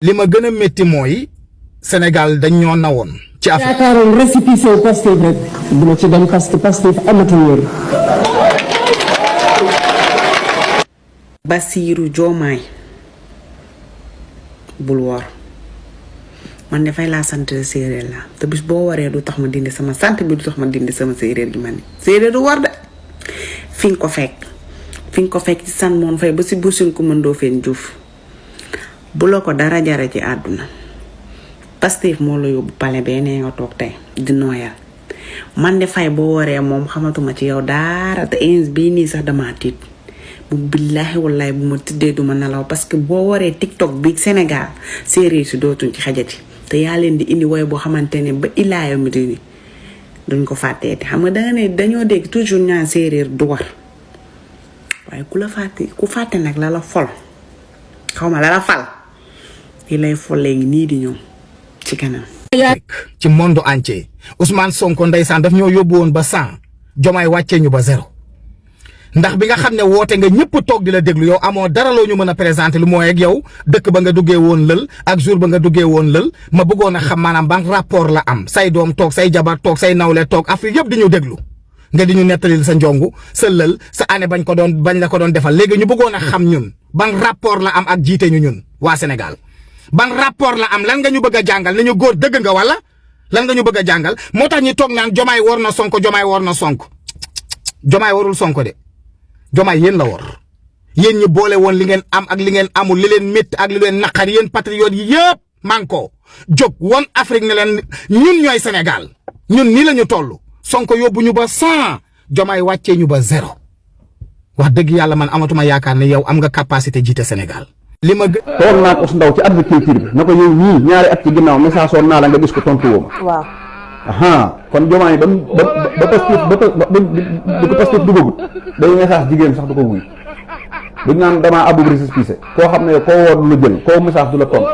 li ma gën a métti mooy Sénégal dañ ñoo nawoon ci Afrique. yaakaaroon récépissé Pastef rek duma ci dem parce que Pastef amatul wóor. Bassirou Diomaye bul wor man dafay laa sant séeréer la te bis boo waree du tax ma dindi sama sant bi du tax ma dindi sama séeréer gi man séeréer du war de fi nga ko fekk ci san moon fay ba si bursin ko mën doo feen juuf bu la ko dara jara ci àdduna Pastef moo la yóbbu pale bee nee nga toog tey di nooyal man de fay boo waree moom xamatuma ci yow daara te ins bii nii sax dama tiit bu billaahi wallahi bu ma tëddee duma nelaw parce que boo waree TikTok bi Sénégal séeréer si dootuñ ci xajati te yaa leen di indi woy boo xamante ne ba ilaayo mi di duñ ko fàtteeti xam nga danga ne dañoo dégg toujours ñaan séeréer du war waaye ku fàtte nag la la fol xawma la la fal yi lay fol léegi nii di ñëw ci kanam ci monde entier Ousmane Sonko ndeysaan daf ñoo yóbbu woon ba 100 Diomaye wàccee ñu ba 0 ndax bi nga xam ne woote nga ñëpp toog di la déglu yow amoo dara loo ñu mën a présenter lu mooy ak yow dëkk ba nga duggee woon lël ak jour ba nga duggee woon lël ma bëggoon a xam maanaam ban rapport la am say doom toog say jabar toog say nawle toog Afrique yëpp di ñu déglu nga di ñu nettalil sa njongu sa lël sa année bañ la ko doon defal léegi ñu bëggoon a xam ñun ban rapport la am ak jiite ñu ñun waa Sénégal ban rapport la am lan nga ñu bëgg a jàngal ne ñu góor dëgg nga wala lan nga ñu bëgg a jàngal moo tax ñu toog naan Diomaye war na Sonko Diomaye war na Sonko Diomaye warul Sonko de Diomaye yéen la war yéen ñi boole woon li ngeen am ak li ngeen amul li leen métti ak li leen naqar yéen patriotes yi yëpp manko jóg woon Afrique ne leen ñun ñooy Sénégal ñun nii la ñu toll Sonko yóbbu ñu ba 100 Diomaye wàccee ñu ba 0 wax dëgg yàlla man amatuma yaakaar ne yow am nga capacité jiite Sénégal. li ma toog naa ko su ndaw ci agriculture bi na ko yow ñii ñaari at ci ginnaaw message soon naa la nga gis ko tontu woo ma. waaw. kon Diomaye ba Pastef dugagut day message jigéen sax du ko wuy duñ naan damaa abub récépissé koo xam ne koo woo du la jël koo message du la tontu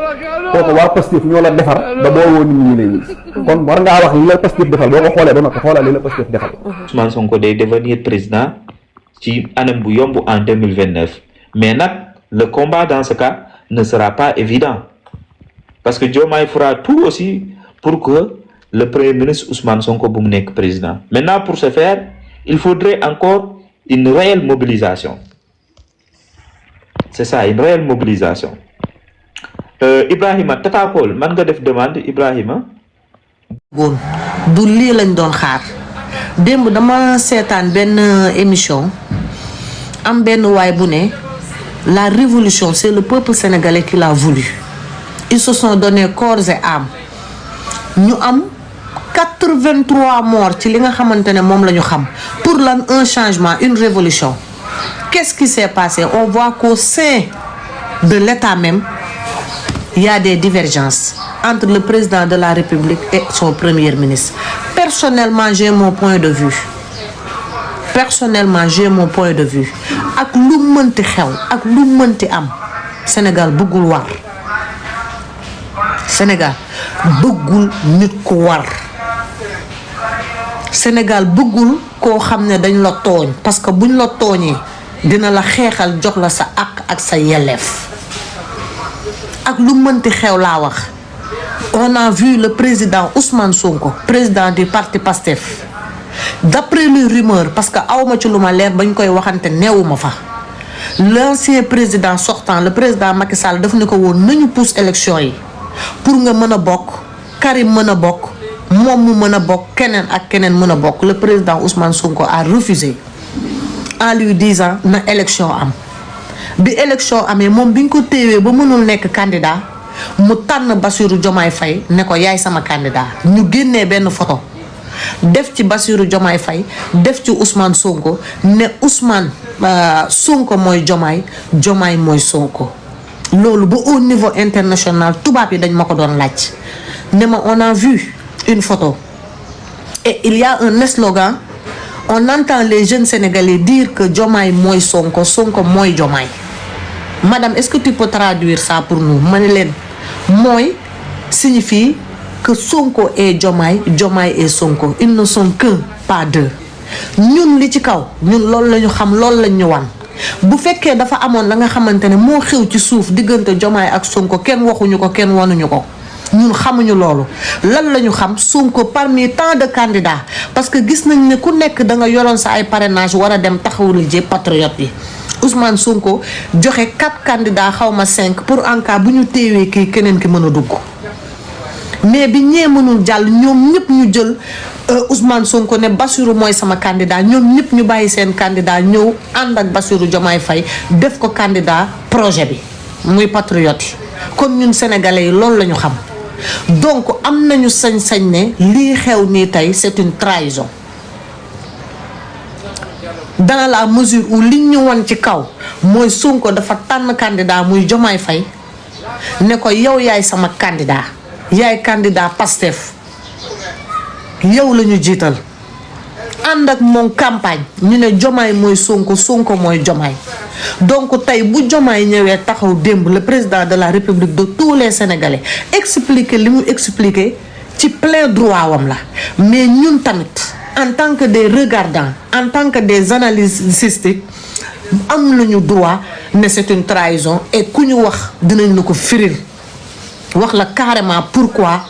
kooku waa Pastef ñoo la defar ba boo woo nit ñi lay gis kon war ngaa wax li la Pastef defal boo ko xoolee ba noppi xoolal li la Pastef defal. Ousmane Sonko day devenir président ci anam bu yomb en 2029 mais nag le combat dans ce cas ne sera pas évident parce que Diomaye fera tout aussi pour que le premier ministre Ousmane Sonko bu mu nekk président. Maintenant pour ce faire il faudrait encore une réelle mobilisation c'est ça une réelle mobilisation Ibrahima Tata Paul man nga def demande Ibrahima. bon du lii lañ doon xaar démb dama seetaan benn émission am benn waay bu ne la révolution c'est le peuple sénégalais qui l'a voulu ils se sont donné corps et âme ñu am 83 morts ci li nga xamante ne moom la ñu xam pour lan un changement une révolution qu'est-ce qui s'est passé on voit qu'au sein de l'État même il y a des divergences entre le président de la République et son premier ministre. Personnellement j'ai mon point de vue ak lu mënti xew ak lu mënti am Sénégal bëggul war Sénégal bëggul nit ku war Sénégal bëggul koo xam ne dañ la tooñ parce que buñ la tooñee dina la xeexal jox la sa àq ak sa yelleef ak lu mënti xew laa wax. On a vu le président Ousmane Sonko président du parti PASTEF d'après les rumeurs parce que awma ci lu ma leer bañ koy waxante neewuma fa l'ancien président sortant le président Macky Sall daf ne ko woon nañu pousse élection yi pour nga mën a bokk Karim mën a bokk moom mu mën a bokk keneen ak keneen mën a bokk le président Ousmane Sonko a refusé en lui disant na élection am bi élection amee moom biñ ko téewee ba mënul nekk candidat mu tànn Bassirou Diomaye Faye ne ko yaay sama candidat ñu génnee benn photo def ci Bassirou Diomaye Faye def ci Ousmane Sonko ne Ousmane Sonko mooy Diomaye mooy Sonko loolu ba au niveau international tubaab yi dañ ma ko doon laaj ne ma on a vu une photo et il y a un slogan on entend les jeunes Sénégalais dire que Diomaye mooy Sonko mooy Diomaye madame est-ce que tu peux traduire ça pour nous ma ne leen mooy signifie que Sonko et Diomaye et Sonko ils ne sont qu'un pas deux ñun li ci kaw ñun loolu la ñu xam loolu lañ ñu wan bu fekkee dafa amoon la nga xamante ne moo xew ci suuf diggante Diomaye ak Sonko kenn waxuñu ko kenn wanuñu ko ñun xamuñu loolu lan lañu xam Sonko parmi tant de candidats parce que gis nañ ne ku nekk da nga yoroon sa ay parrainage war a dem taxawul ji patriote yi Ousmane Sonko joxe 4 candidats xaw ma 5 pour en cas bu ñu téewee kii keneen ki mën a dugg mais bi ñee mënul jàll ñoom ñëpp ñu jël Ousmane Sonko ne Bassirou mooy sama candidat ñoom ñëpp ñu bàyyi seen candidat ñëw ànd ak Bassirou Diomaye Faye def ko candidat projet bi muy patriote yi kon ñun sénégalais yi loolu la ñu xam donc am nañu sañ-sañ ne lii xew nii tey c'est une trahison dans la mesure où liñ ñu won ci kaw mooy Sonko dafa tànn candidat muy Diomaye Faye ne ko yow yaay sama candidat yaay candidat Pastef yow la ñu jiital ànd ak moom campagne ñu ne Diomaye mooy Sonko Sonko mooy Diomaye donc tey bu Diomaye ñëwee taxaw démb le président de la République de tous les Sénégalais expliquer li mu expliquer ci plein droit wam la mais ñun tamit en tant que des regardants en tant que des analystes am nañu droit ne c'est une trahison et ku ñu wax dinañ la ko firil wax la carrément pourquoi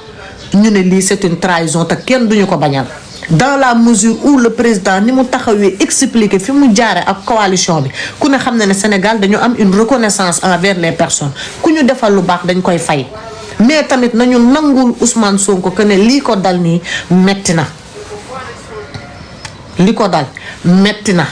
ñu ne lii c'est une trahison te kenn duñu ko bañal dans la mesure où le président ni mu taxawee expliquer fi mu jaare ak coalition bi ku ne xam ne ne Sénégal dañu am une reconnaissance envers les personnes ku ñu defal lu baax dañ koy fay mais tamit nañu nangul Ousmane Sonko que ne lii ko dal nii metti na li ko dal metti na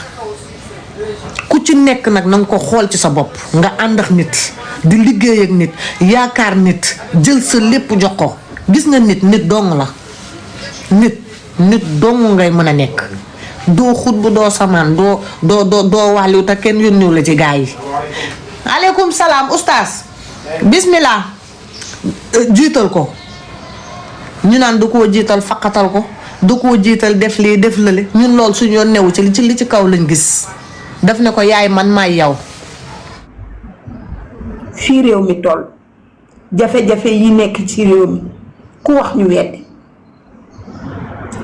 ku ci nekk nag na nga ko xool ci sa bopp nga ànd ak nit di liggéey ak nit yaakaar nit jël sa lépp jox ko gis nga nit dong la nit dong ngay mën a nekk doo xut bu doo samaan doo wàlliw te kenn yónniw la ci gaa yi aleykum salaam oustaz bismillah jiital ko ñu naan du koo jiital faqatal ko du koo jiital def lii def lële ñun lool suñu yoon newu ci li ci kaw lañ gis daf ne ko yaay man maay yow fii réew mi toll jafe-jafe yi nekk ci réew mi ku wax ñu weddi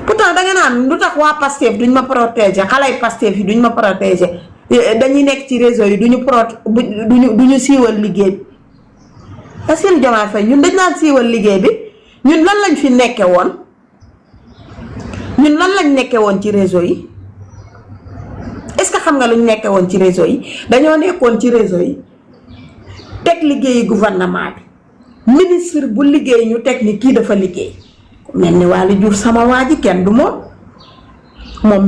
pourtant danga naan lu tax waa Pastef duñ ma protéger xale yi Pastef yi duñ ma protéger dañuy nekk ci réseau yi duñu siiwal liggéey bi Bassirou Diomaye Faye ñun dañ naan siiwal liggéey bi ñun lan lañ fi nekke woon ñun lan lañ nekke woon ci réseau yi est-ce que xam nga luñ nekke woon ci réseau yi dañoo nekkoon ci réseau yi teg liggéeyi gouvernement bi ministre bu liggéey ñu teg ni kii dafa liggéey mel ni Waly Diouf sama waa ji kenn du moom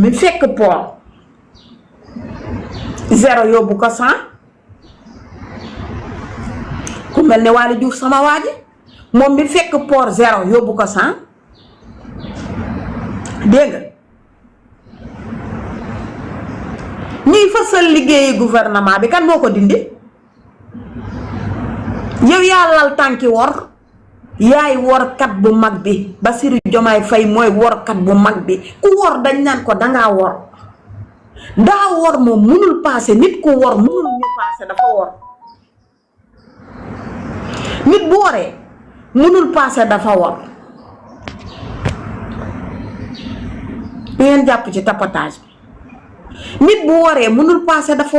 mi fekk port 0 yóbbu ko 100 ku mel ni Waly Diouf sama waa ji moom mi fekk port 0 yóbbu ko 100 dégg nga ñuy fësal liggéeyi gouvernement bi kan moo ko dindi yow yaa lal tànki wor yaay workat bu mag bi Bassirou Diomaye Faye mooy workat bu mag bi ku wor dañ naan ko dangaa wor daa wor moom mënul paase nit ku wor mënul ñu paase dafa wor nit bu woree mënul paase dafa wor du ngeen jàpp ci tapotage bi nit bu woree mënul paase dafa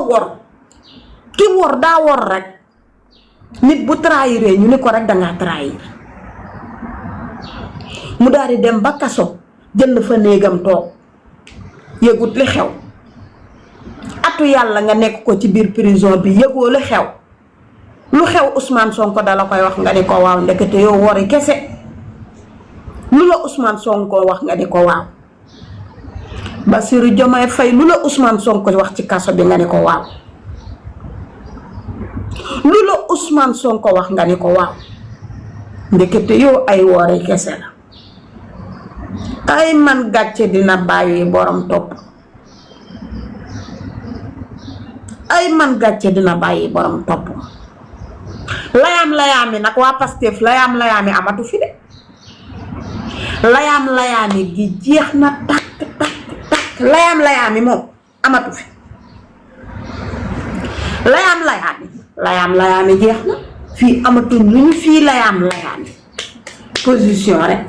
wor ki wor daa wor rek nit bu trahiré ñu ne ko rek dangaa trahir mu daal di dem ba kaso jënd fa néegam toog yëgut li xew atu yàlla nga nekk ko ci biir prison bi yëgoo li xew lu xew Ousmane Sonko dala koy wax nga di ko waaw ndekete yow wori kese lu la Ousmane Sonko wax nga di ko waaw Bassirou Diomaye Faye lu la Ousmane Sonko wax ci kaso bi nga di ko waaw lu la Ousmane Sonko wax nga ni ko waaw ndekete yow ay woore kese la ay man gàcce dina bàyyi borom topp ay man gàcce dina bàyyi borom topp layaam-layaami nag waa Pastef layaam-layaami amatu fi de layaam-layaami gi jeex na takk layaam-layaami moom amatu fi layaam-layaami jeex na fii amatuñ lu ñu fii layaam-layaami position rek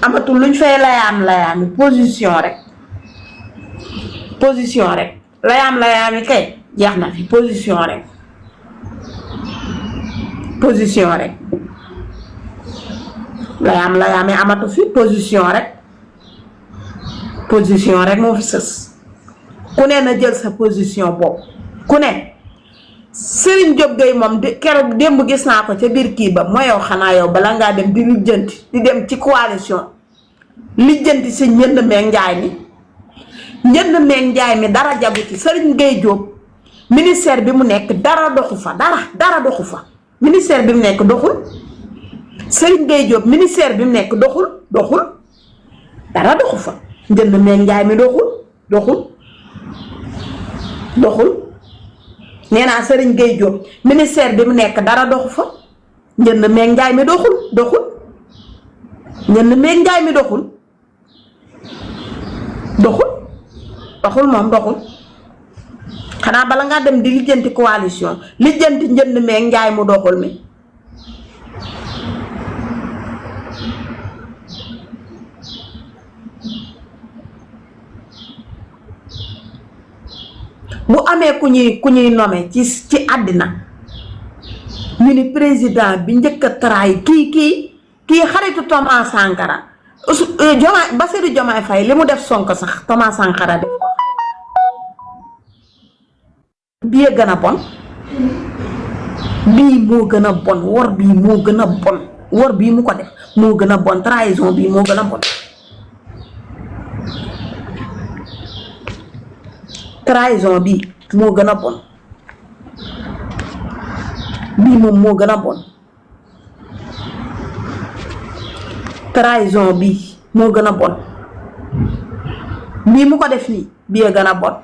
amatul luñ fay layaam-layaami position rek position rek layaami kay jeex na fi position rek layaami amatu fi position rek moo fi sës ku ne na jël sa position boobu ku ne Serigne Diop Gueye moom keroog démb gis naa ko ca biir kii ba mooy yow xanaa yow bala ngaa dem di lijjanti di dem ci coalition lijjanti si njënd meeg njaay mi dara jagu ci Serigne Gueye Diop ministère bi mu nekk dara doxu fa dara doxu fa ministère bi mu nekk doxul Serigne Gueye Diop ministère bi mu nekk doxul dara doxu fa njënd meeg njaay mi doxul nee naa Serigne Gueye Diop ministère bi mu nekk dara doxu fa njënd meeg njaay mi doxul njënd meeg njaay mi doxul xanaa bala ngaa dem di lijjanti coalition lijjanti njënd meeg njaay mu doxul mi bu amee ku ñuy nommé ci àddina ñu ni président bi njëkk a trahi kii xaritu Thomas Sankara Bassirou Diomaye Faye li mu def Sonko sax Thomas Sankara def ko bii gën a bon bii moo gën a bon wor bii moo gën a bon wor bii mu ko def moo gën a bon trahison bii moo gën a bon trahison bii moo gën a bon bii moom moo gën a bon trahison bii moo gën a bon bii mu ko def nii bii gën a bon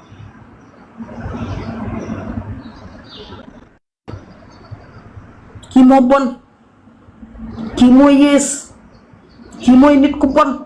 kii moo bon kii moo yées kii mooy nit ku bon